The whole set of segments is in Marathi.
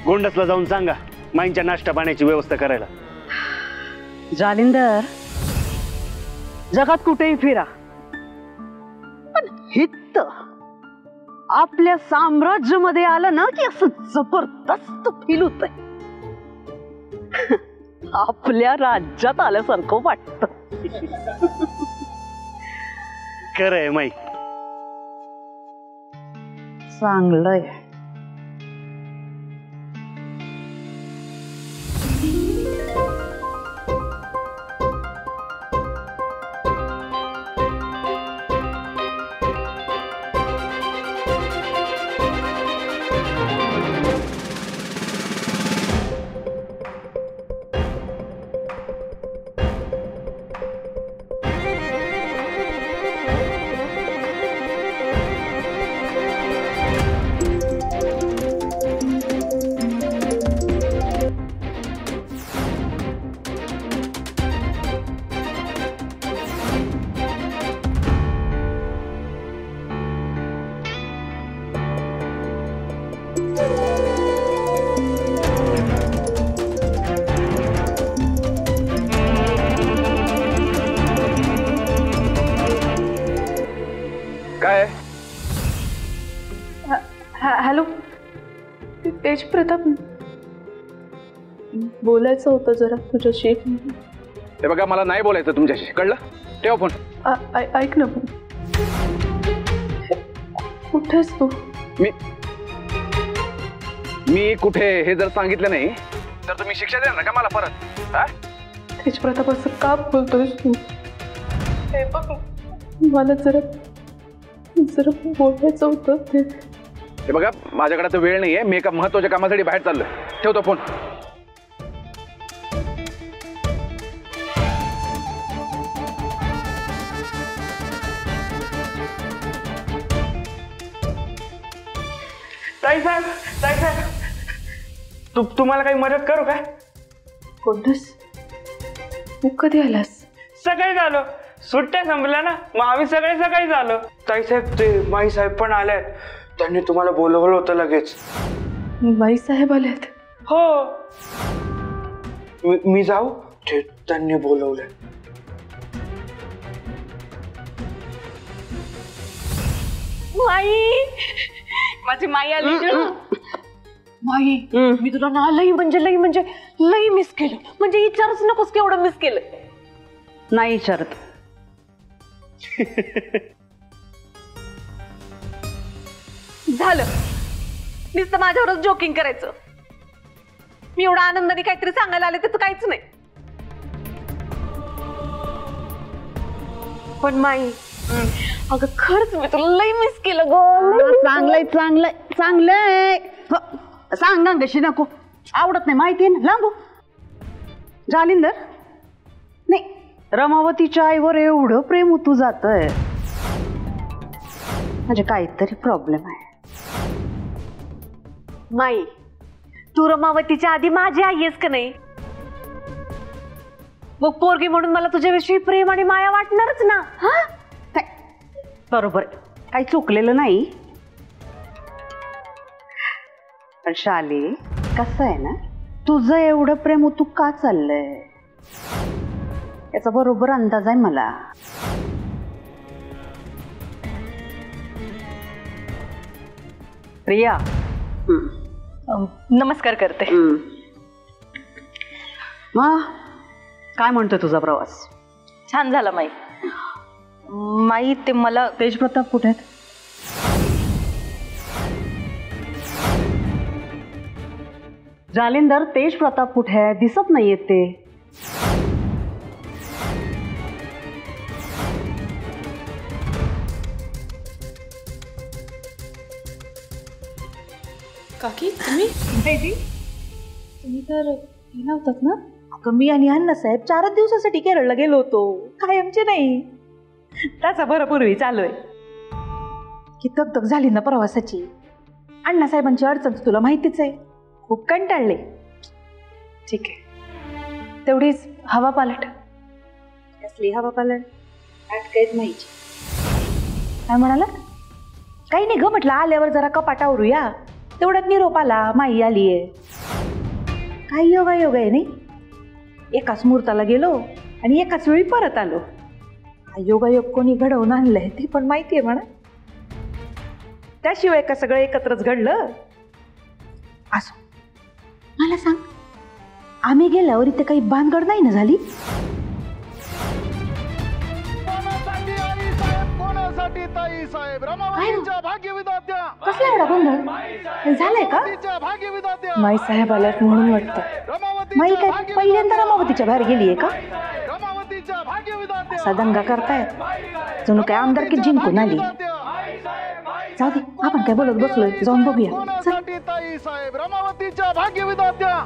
गोंडसला जाऊन सांगा माईंच्या नाश्ता पाण्याची व्यवस्था करायला. जालिंदर, जगात कुठेही फिरा पण हित आपल्या साम्राज्यामध्ये आलं ना की असं जबरदस्त फील होतंय. आपल्या राज्यात आल्यासारखं वाटतं. खरंय माई. चांगलंय. काय? हॅलो, तेज प्रताप, बोलायचं होतं जरा तुझ्याशी. हे बघा, मला नाही बोलायचं तुमच्याशी, कळलं? ठेव फोन. ऐक ना, कुठेस तू? मी कुठे हे जर सांगितलं नाही तर तुम्ही शिक्षा देणार का मला परत? तेज प्रताप, असं का बोलतोयस तू? हे बघ, मला जरा बोलायचं होतं. हे बघा, माझ्याकडे आता वेळ नाहीये. मी एका महत्वाच्या कामासाठी बाहेर चाललोय. ठेवतो फोन. ताईसाहेब, तुम्हाला काही मदत करू काय? कोणतंस? तू कधी आलास? सकाळी झालो, सुट्ट्या संपल्या ना, मग आम्ही सकाळी झालो. ताईसाहेब, ते माई साहेब पण आलेत. त्यांनी तुम्हाला बोलवलं होतं लगेच. माई साहेब आलेत? हो. मी जाऊ? त्यांनी बोलवलंय. माई, माझी माई आली. माई, मी तुला ना लई मिस केलं. म्हणजे विचारच नकोस केवढं मिस केलं. नाही विचारत. झालं, नुसतं माझ्यावरच जोकिंग करायचं. मी एवढा आनंदाने काहीतरी सांगायला आले त्याचं काहीच नाही. पण माई, अगं खरंच मी तुला लई मिस केलं ग. चांगलंय. सांगा कशी नको. आवडत नाही माहिती ना, लांबू. जालिंदर, नाही, रमावतीच्या आईवर एवढं प्रेम उतू जातंय म्हणजे काहीतरी प्रॉब्लेम आहे. माई, तू रमावतीच्या आधी माझी आई आहेस का नाही? मग पोरगी म्हणून मला तुझ्याविषयी प्रेम आणि माया वाटणारच ना. बरोबर, काही चुकलेलं नाही. पण शाली, कसं आहे ना, तुझं एवढं प्रेम उतू का चाललंय याचा बरोबर अंदाज आहे मला. प्रिया, नमस्कार करते. मग काय म्हणतोय तुझा प्रवास? छान झाला माई. माई, ते मला तेज प्रताप कुठे आहेत? जालिंदर, तेज प्रताप कुठे आहे? दिसत नाहीयेत ते. काकी, तुम्ही तर गेला होतात ना? अगं, मी आणि अण्णा साहेब 4 दिवसासाठी केरळला गेलो होतो. कायमचे नाही. त्याचा पूर्वी चालू आहे की तक झाली ना प्रवासाची. अण्णा साहेबांची अडचण तुला माहितीच आहे. खूप कंटाळले. ठीक आहे, तेवढीच हवा पालट. कसली हवा पालट? अटकायत माहिती. काय म्हणाला? काही नाही ग, म्हटलं आल्यावर जरा कपाट आवरूया. तेवढ्यात निरोप आला, माई आलीये. काही योगायोग आहे नाही. एकाच मुहूर्ताला गेलो आणि एकाच वेळी परत आलो. हा योगायोग कोणी घडवून आणलंय ते पण माहितीये म्हणा. त्याशिवाय का सगळं एकत्रच घडलं. असो, मला सांग, आम्ही गेल्यावर इथे काही भानगड नाही ना झाली? कसला एवढा गोंधळ झालाय का? माई साहेब आल्यात म्हणून वाटतं. माई काय पहिल्यांदा रमावतीच्या बाहेर गेलीये का? असा दंगा करतायत जणू काय आमदारकी जिंकून आली. जाऊ दे, आपण काय बोलत बसलोय, जाऊन बघूया. रमावतीच्या भाग्यविधात्या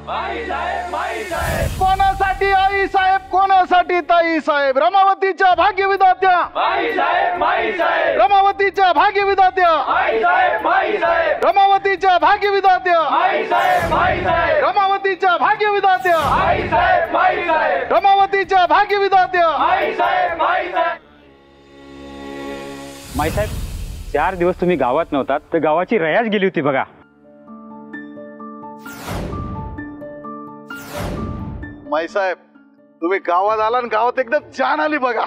कोणासाठी आई साहेब, कोणासाठी ताई साहेब, रमावतीच्या भाग्यविधात्या रमावतीच्या भाग्यविधात्या रमावतीच्या भाग्यविधात्या रमावतीच्या भाग्यविधात्या रमावतीच्या भाग्यविधात्या. माईसाहेब, 4 दिवस तुम्ही गावात नव्हतात तर गावाची रयाज गेली होती बघा. माई साहेब, तुम्ही गावात आला आणि गावात एकदम छान आली बघा.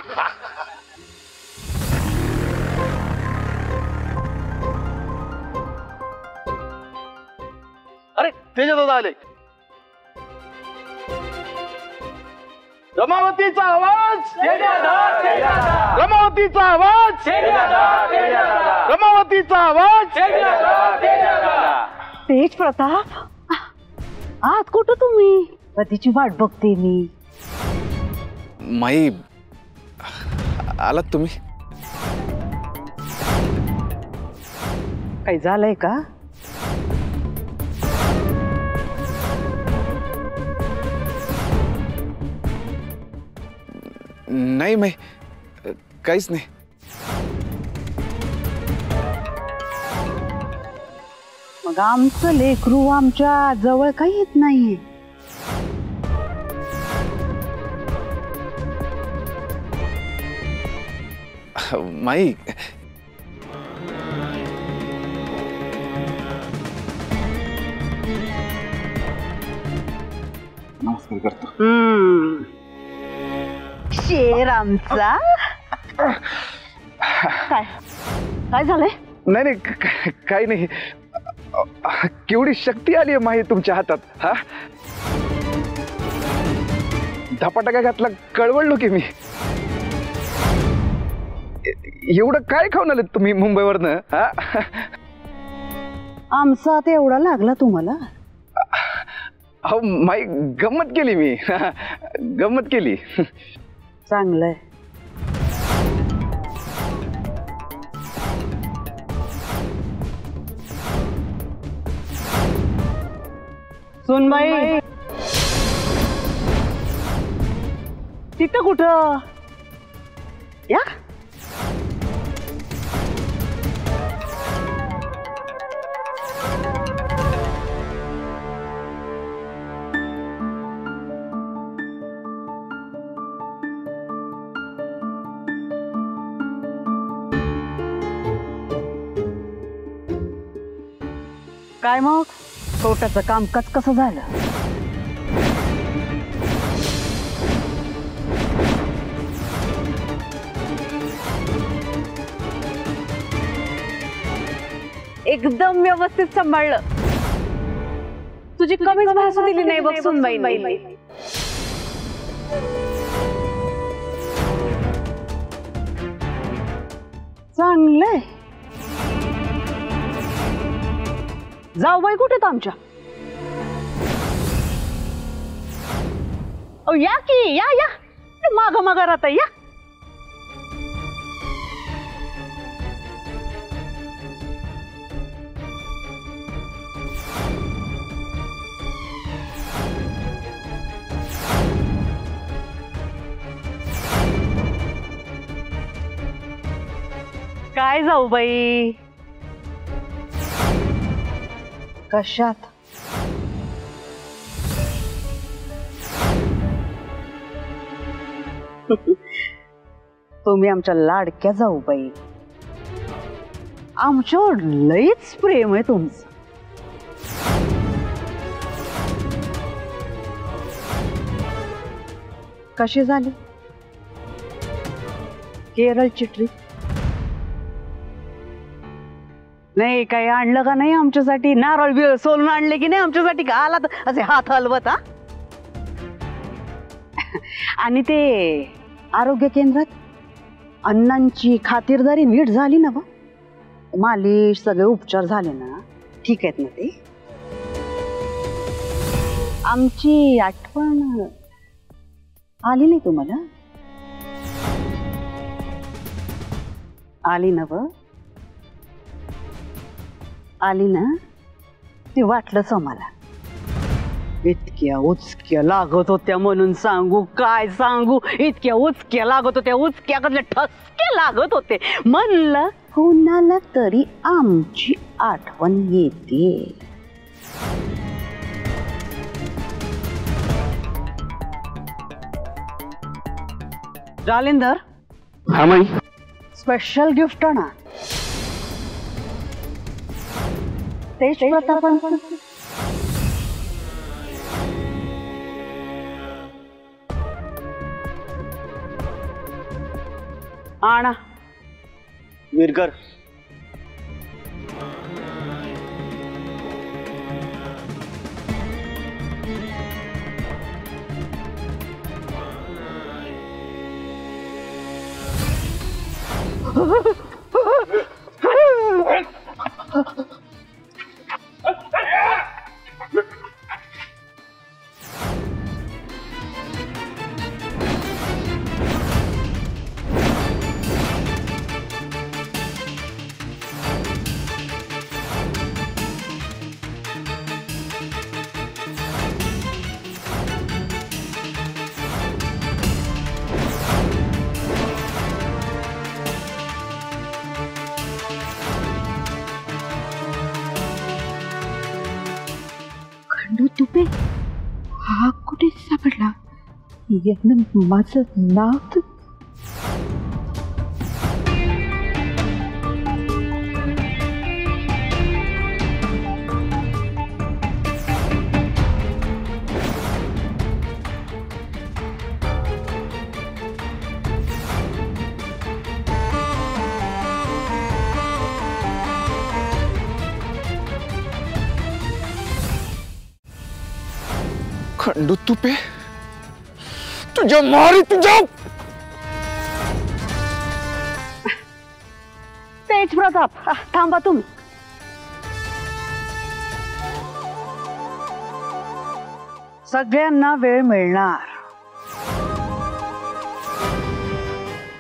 अरे तेजा दादा आले. रमावतीचा आवाज, रमावतीचा आवाज, रमावतीचा आवाज. तेज प्रताप, आत कुठं तुम्ही? कधीची वाट बघते मी. माई, आलात तुम्ही? काही झालंय का? नाही माई, काहीच नाही. मग आमचं लेकरू आमच्या जवळ काही येत नाहीये. माई, नमस्कार करतो. शेर आमचा. काय काय झालंय? नाही नाही, काही नाही. केवढी शक्ती आली आहे माही तुमच्या हातात. हा, धपाटा घातला, कळवळलो की मी. एवढं काय खाऊन आले तुम्ही मुंबईवरनं? हा, आमचा आता एवढा लागला तुम्हाला? अहो माई, गंमत केली मी. गंमत केली. चांगलंय. सुनबाई, तिथं कुठं? या काय मग कोर्टाचं कामकाज कसं झालं? एकदम व्यवस्थित सांभाळलं. तुझी कमीच भाषा दिली नाही बघ सुनबाईंनी. चांगलंय. जाऊ बाई कुठे आमच्या? या की, या या, माग माग राहता. या काय जाऊ बाई? कशात? तुम्ही आमच्या लाडक्या जाऊ बाई. आमच्यावर लईच प्रेम आहे तुमचं. कशी झाली केरळची ट्रिप? नाही काही आणलं का नाही आमच्यासाठी? नारळ बिळ सोलून आणले की नाही आमच्यासाठी? का आला तर असे हात हलवत हा? आणि ते आरोग्य केंद्रात अण्णांची खातिरदारी नीट झाली ना? मालिश सगळे उपचार झाले ना? ठीक आहेत ना ते? आमची आठवण आली नाही तुम्हाला? आली ना? आली ना? ती वाटलंच मला. इतक्या उचक्या लागत होत्या म्हणून सांगू काय सांगू? इतक्या उचक्या लागत होत्या, उचक्याकडले ठसके लागत होते. म्हणलं कोणाला तरी आमची आठवण येते. जालिंदर, हा माई. स्पेशल गिफ्ट ना. तेच प्रतापांचं. आणा. विरकर, खंडू तुपे हा कुठे सापडला? यानं माझं नाव तर खंडू तुपे तुझ्या मारी तुझ्या. तेज प्रताप, थांबा तुम्ही. सगळ्यांना वेळ मिळणार.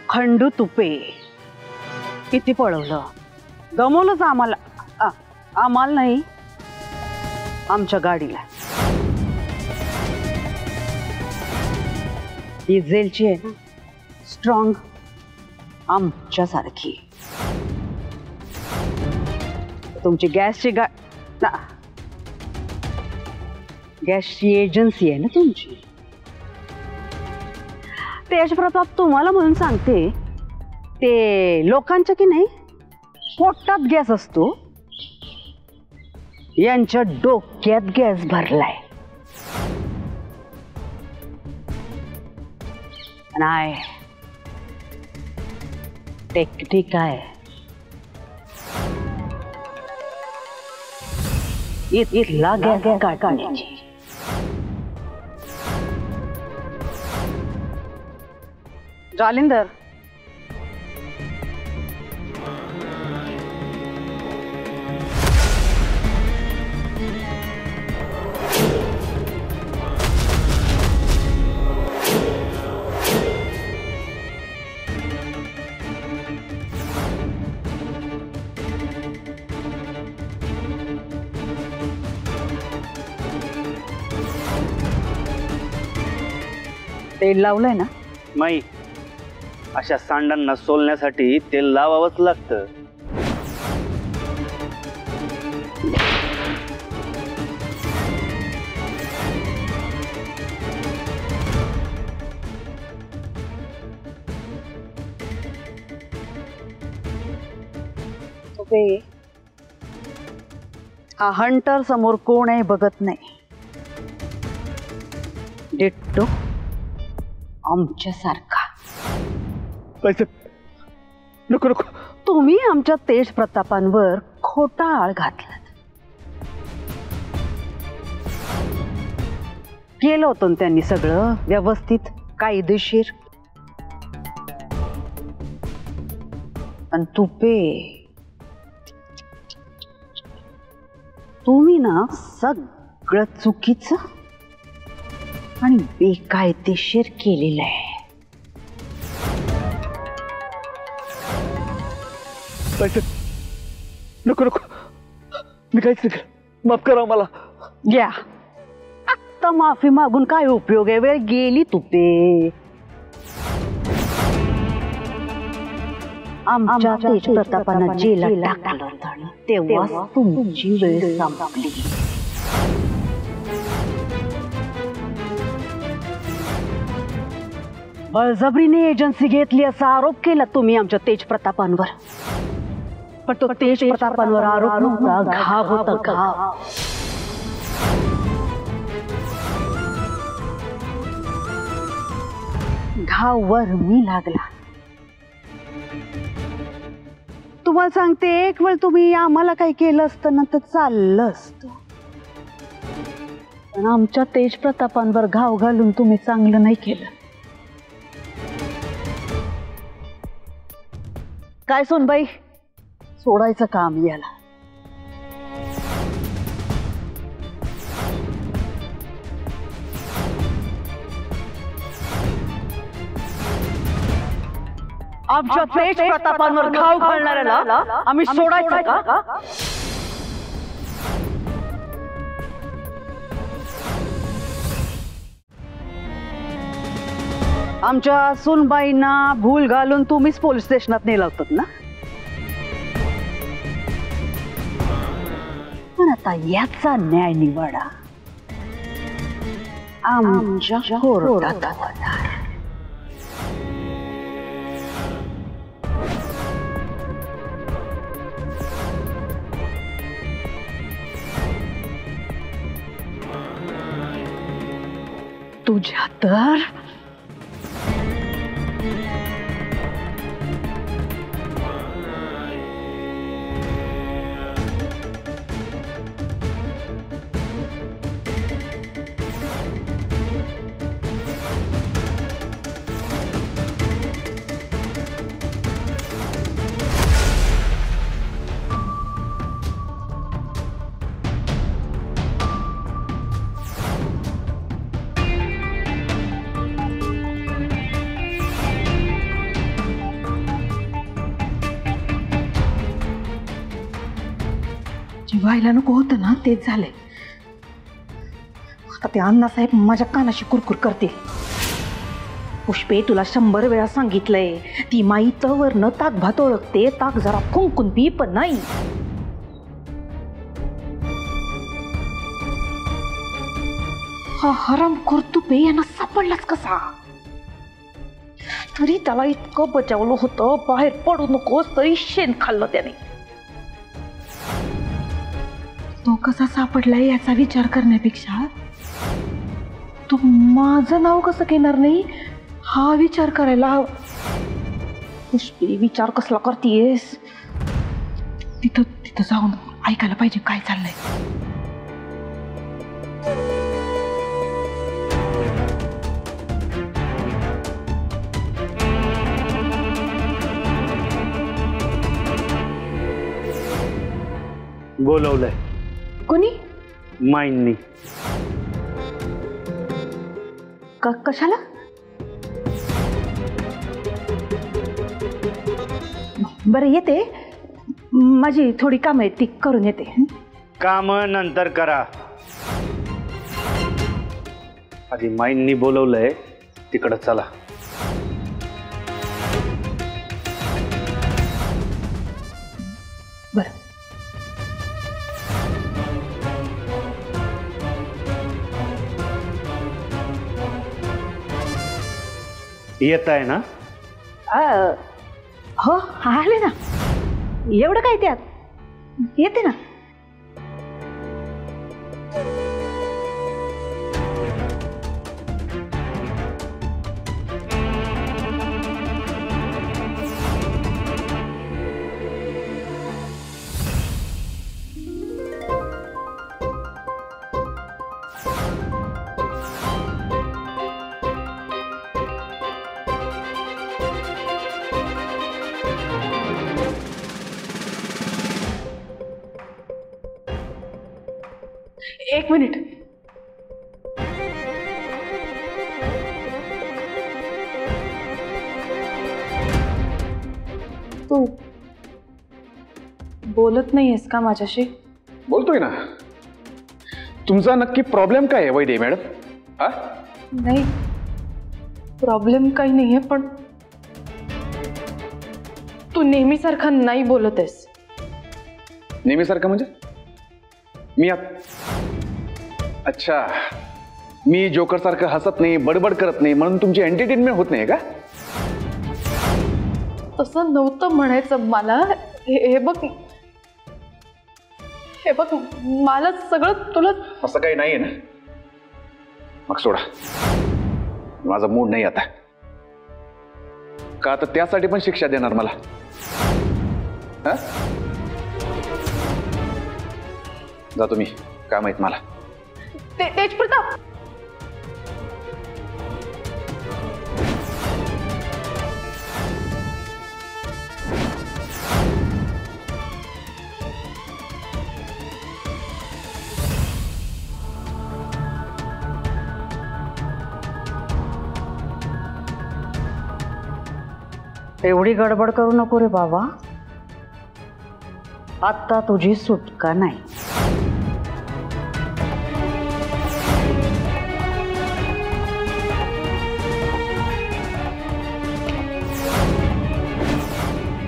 खंडू तुपे किती पळवलं, गमवलंच आम्हाला. आम्हाला नाही, आमच्या गाडीला. डिझेलची आहे ना, स्ट्रॉंग आमच्यासारखी. तुमची गॅसची गॅसची एजन्सी आहे ना तुमची. तेज प्रताप, तुम्हाला म्हणून सांगते, ते लोकांच्या की नाही पोटात गॅस असतो, यांच्या डोक्यात गॅस भरलाय. नाही, टेक्निक आहे. इथला गॅस काढण्याची. जालिंदर, तेल लावलंय ना? माई, अशा सांडांना सोलण्यासाठी तेल लावावंच लागतं. हा हंटर समोर कोण आहे बघत नाही. डिट्टो आमच्यासारखा. बाईसाहेब नको नको. तुम्ही आमच्या तेज प्रतापांवर खोटा आळ घातला. केलं होतं ना त्यांनी सगळं व्यवस्थित कायदेशीर. आणि तुपे तुम्ही ना सगळं चुकीचं आणि बेकायदेशीर केलेलं आहे. बाईसाहेब नको नको. मी काहीच नाही केलं. माफ करा मला. घ्या. आता माफी मागून काय उपयोग आहे? वेळ गेली तुपे. आमच्या तेज प्रतापांना जेला टाकलं होतं तेव्हा तुमची वेळ संपली. बळजबरीने एजन्सी घेतली असा आरोप केला तुम्ही आमच्या तेज प्रतापांवर. पण तो तेज प्रतापांवर आरोप नव्हता, घाव होता, घाव. घाव वर मी लागला. तुम्हाला सांगते, एक वेळ तुम्ही आम्हाला काही केलं असतं ना तर चाललं असतं. पण आमच्या तेज प्रतापांवर घाव घालून तुम्ही चांगलं नाही केलं. काय सोनबाई, सोडायचं काम याला. आमच्या तेज प्रतापांवर घाव घालणाऱ्याला आम्ही सोडायचं का? आमच्या सुनबाईंना भूल घालून तुम्हीच पोलीस स्टेशनात नेलं होतं ना. पण आता याचा न्याय निवाडा आमच्या कोर्टात होणार. तुझ्या तर व्हायला नको होतं ना तेच झालंय. आता ते अण्णासाहेब माझ्या कानाशी कुरकुर करतील. पुष्पे, तुला 100 वेळा सांगितलंय, ती माई तवरनं ताक भात ओळखते, ताक जरा फुंकून पी, पण नाही. हा हरामखोर तुपे यांना सापडलाच कसा? तरी त्याला इतकं बचावलं होतं, बाहेर पडू नकोस, तरी शेण खाल्लं त्याने. तो कसा सापडलाय याचा विचार करण्यापेक्षा तू माझं नाव कसं घेणार नाही हा विचार करायला हवा. पुष्पे, विचार कसला करतेस? तिथं तिथं जाऊन ऐकायला पाहिजे काय चाललंय. बोलवलंय कोणी? माईंनी. कशाला? बरं येते, माझी थोडी कामं आहेत ती करून येते. काम नंतर करा, आधी माईंनी बोलवलंय तिकडं चला. बरं. येत आहे ना? हो आले ना. एवढं काय त्यात, येते ना. एक मिनिट. तू बोलत नाहीयेस का माझ्याशी? बोलतोय ना. तुमचा नक्की प्रॉब्लेम काय आहे वैदे मॅडम? हा? नाही, प्रॉब्लेम काही नाहीये, पण तू नेहमीसारखं नाही बोलत आहेस. नेहमीसारखं म्हणजे? मी अच्छा, मी जोकर सारखं हसत नाही, बडबड करत नाही म्हणून तुमची एंटरटेनमेंट होत नाही का? तसं नव्हतं म्हणायचं मला. हे बघ, मला सगळं तुला. असं काही नाहीये ना? मग सोडा, माझा मूड नाही आता. का आता त्यासाठी पण शिक्षा देणार मला? हा? जातो मी, काय माहित मला. तेज प्रताप, एवढी गडबड करू नको रे बाबा. आता तुझी सुटका नाही.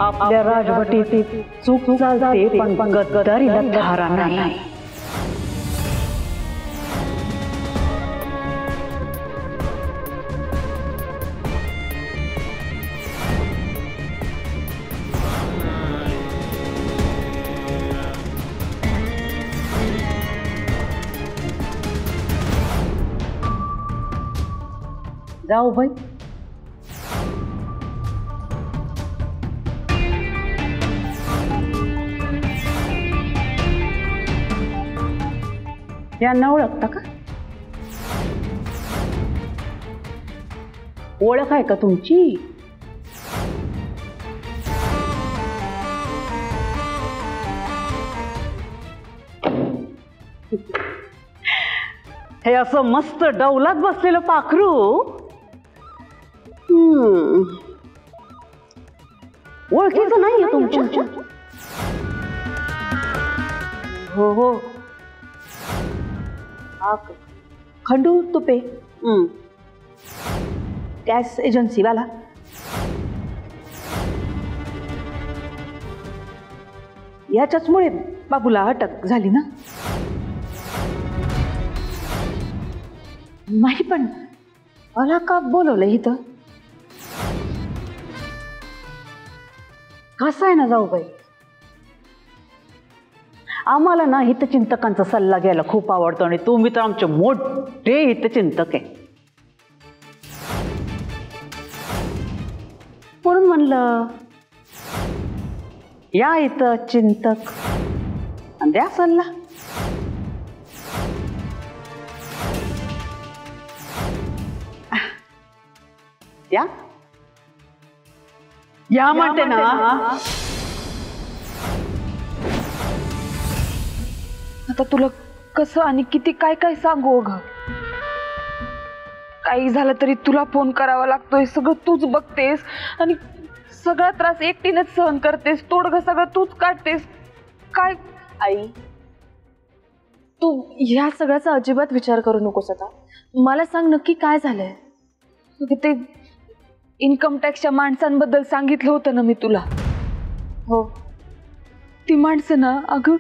आपल्या राजवटीत चूक चालते, पण गद्दारीला धारा नाही. जाऊ बाई. यांना ओळखता का? ओळख आहे का तुमची? हे असं मस्त डौलात बसलेलं पाखरू ओळखीचं नाहीये तुमच्या? हो हो, खंडू तुपे, गॅस एजन्सीवाला. याच्याचमुळे बाबूला अटक झाली ना? नाही, पण मला का बोलवलं इथं? कसं आहे ना जाऊबाई, आम्हाला ना हितचिंतकांचा सल्ला घ्यायला खूप आवडतो आणि तुम्ही तर आमचे मोठे हितचिंतक आहे. म्हणून म्हणलं या हितचिंतक आणि द्या सल्ला. द्या या म्हणते ना. आता तुला कसं आणि किती काय काय सांगू ग? काही झालं तरी तुला फोन करावा लागतोय. सगळं तूच बघतेस आणि सगळा त्रास एकटीनेच सहन करतेस. तोडगं सगळं तूच काढतेस. काय आई, तू ह्या सगळ्याचा अजिबात विचार करू नकोस. आता मला सांग नक्की काय झालंय? ते इन्कम टॅक्सच्या माणसांबद्दल सांगितलं होतं ना मी तुला. हो, ती माणसं ना अगं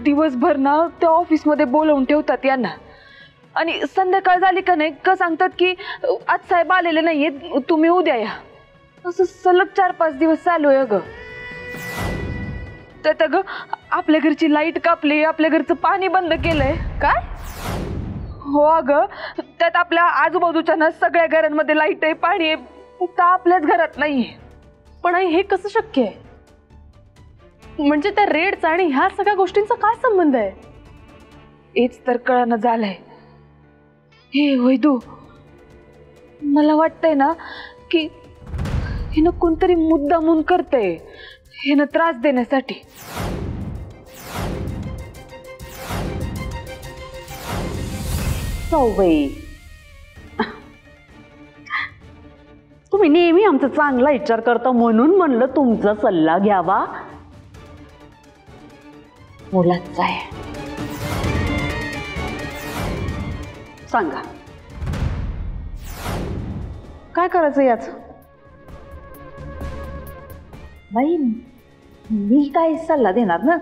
दिवसभर ना त्या ऑफिसमध्ये बोलवून ठेवतात यांना आणि संध्याकाळ झाली का नाही का सांगतात की आज साहेब आलेले नाहीये, तुम्ही उद्या या. असं सलग 4-5 दिवस चालू आहे अगं. त्यात अगं आपल्या घरची लाईट कापली, आपल्या घरचं पाणी बंद केलंय. काय? हो अगं, त्यात आपल्या आजूबाजूच्या ना सगळ्या घरांमध्ये लाईट आहे, पाणी आहे, फक्त आपल्याच घरात नाहीये. पण हे कसं शक्य आहे? म्हणजे त्या रेडचा आणि ह्या सगळ्या गोष्टींचा काय संबंध आहे? हेच तर कळणं झालंय. हे वैदू, मला वाटतंय ना की हिनं कोणतरी मुद्दामून करतंय हिनं त्रास देण्यासाठी. जाऊबाई, तुम्ही नेहमी आमचा चांगला विचार करता म्हणून म्हणलं तुमचा सल्ला घ्यावा. मुलाचा आहे, सांगा काय करायचं याच. बाई मी काय सल्ला देणार ना.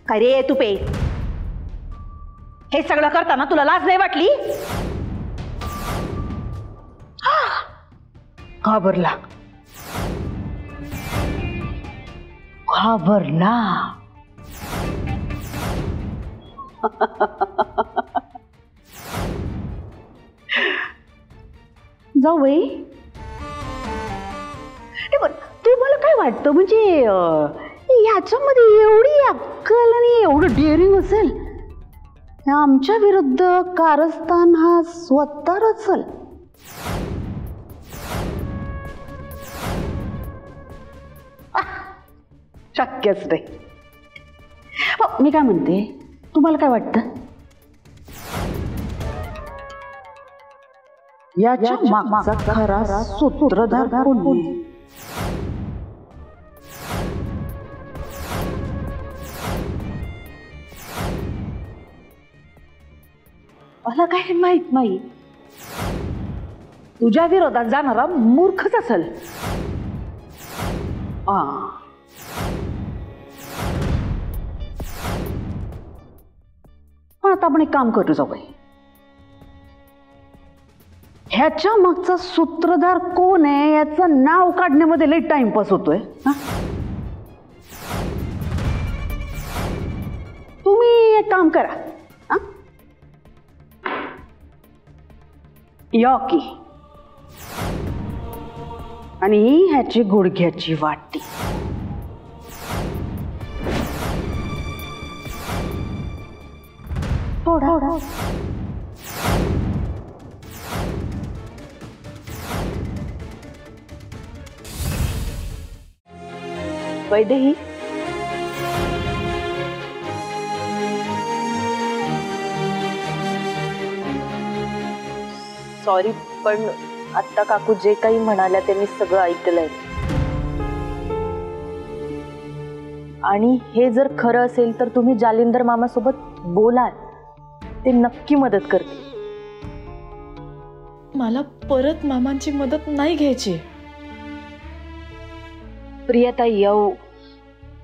काय रे तू पे, हे सगळं करताना तुला लाज नाही वाटली? घाबरला घाबरला. जाऊ बाई, तुम्हाला काय वाटतं म्हणजे याच्यामध्ये एवढी अक्कल आणि एवढं डेअरिंग असेल? आमच्या विरुद्ध कारस्थान हा स्वतः रचल. शक्यच नाही. मी काय म्हणते, तुम्हाला काय वाटतं याच्या मागचा खरा सूत्रधार कोण? मला काय माहित नाही. तुझ्या विरोधात जाणारा मूर्खच असेल. पण आता आपण एक काम करू जाऊ बाई, ह्याच्या मागचा सूत्रधार कोण आहे याचं नाव काढण्यामध्ये लई टाइमपास होतोय. तुम्ही एक काम करा, यॉकी आणि ह्याची गुडघ्याची वाटी. थोडा वैदेही, सॉरी, पण आत्ता काकू जे काही म्हणाल्या ते मी सगळं ऐकलंय. आणि हे जर खरं असेल तर तुम्ही जालिंदर मामासोबत बोलाल, ते नक्की मदत करतील. मला परत मामांची मदत नाही घ्यायची. प्रियाताई येऊ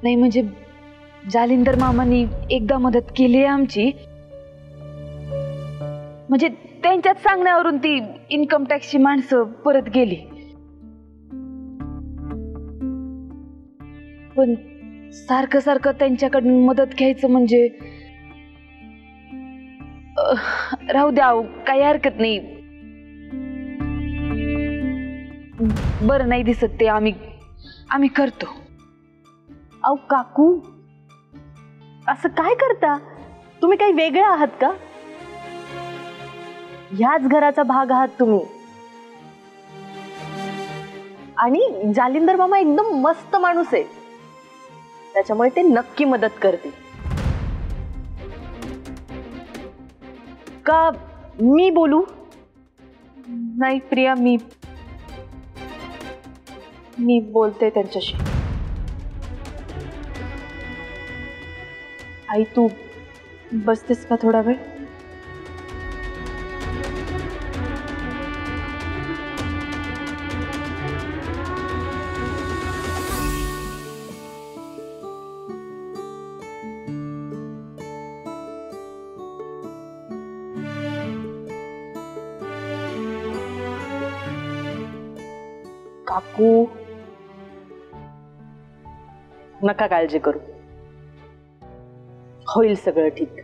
नाही म्हणजे जालिंदर मामांनी एकदा मदत केली आहे आमची, म्हणजे त्यांच्याच सांगण्यावरून ती इन्कम टॅक्सची माणसं परत गेली. पण सारखं सारखं त्यांच्याकडून मदत घ्यायचं म्हणजे राहू द्या, काही हरकत नाही. बरं नाही दिसत ते आम्ही करतो. अहो काकू, असं काय करता तुम्ही? काही वेगळे आहात का? ह्याच घराचा भाग आहात तुम्ही. आणि जालिंदर मामा एकदम मस्त माणूस आहे, त्याच्यामुळे ते नक्की मदत करतील. का मी बोलू? नाही प्रिया, मी बोलते त्यांच्याशी. आई तू बसतेस का थोडा वेळ? काकू नका काळजी करू, होईल सगळं ठीक.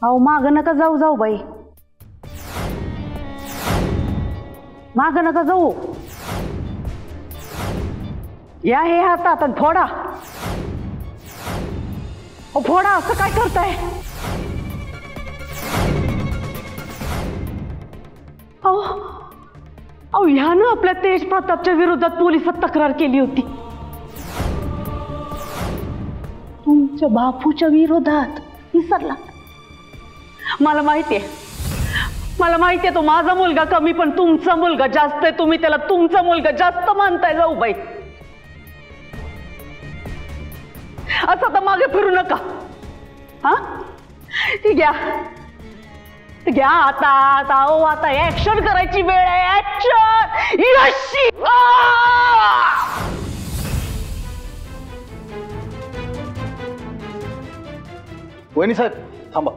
अहो माग नका जाऊ बाई, माग नका जाऊ. या हे हातात आणि फोडा. फोडा, असं काय करताय? अहो ह्यानं आपल्या तेज प्रतापच्या विरोधात पोलिसात तक्रार केली होती. तुमच्या बापूच्या विरोधात विसरला? मला माहितीये तो माझा मुलगा कमी पण तुमचा मुलगा जास्त आहे. तुम्ही त्याला तुमचा मुलगा जास्त मानताय जाऊबाई. असं तर मागे फिरू नका. हा घ्या आता ऍक्शन करायची वेळ आहे. ऍक्शन. यशी. वहिनी साहेब थांबा.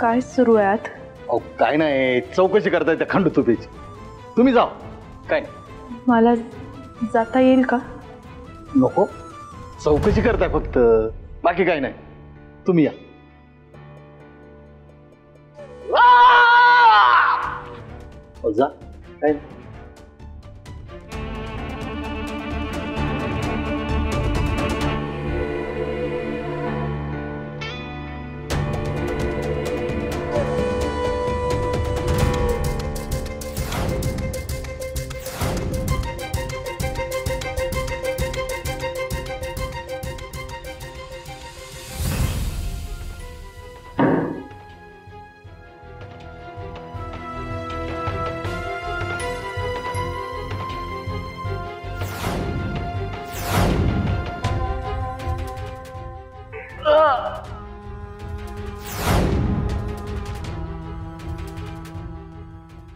काय सुरू आहे आत? अहो काय नाही, चौकशी करताय त्या खंडू तुपेची. तुम्ही जा. काय मला जाता येईल का? नको, चौकशी करताय फक्त, बाकी काय नाही. तुम्ही या. जा. काय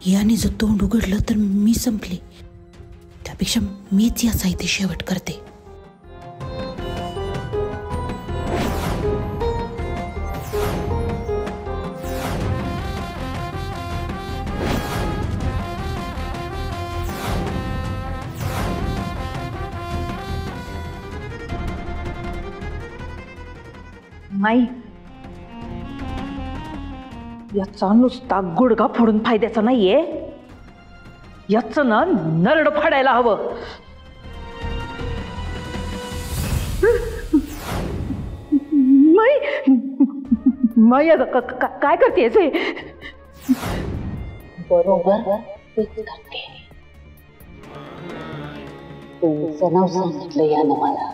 याने जर तोंड उघडलं तर मी संपले. त्यापेक्षा मीच याचा इथे शेवट करते. नाही, याचा नुसता गुडघा फोडून फायद्याचा नाहीये. याचं ना नरड फाडायला हवं. माई काय करतेस हे? बरोबर करते. तुमचं नाव सांगितलं यानं मला.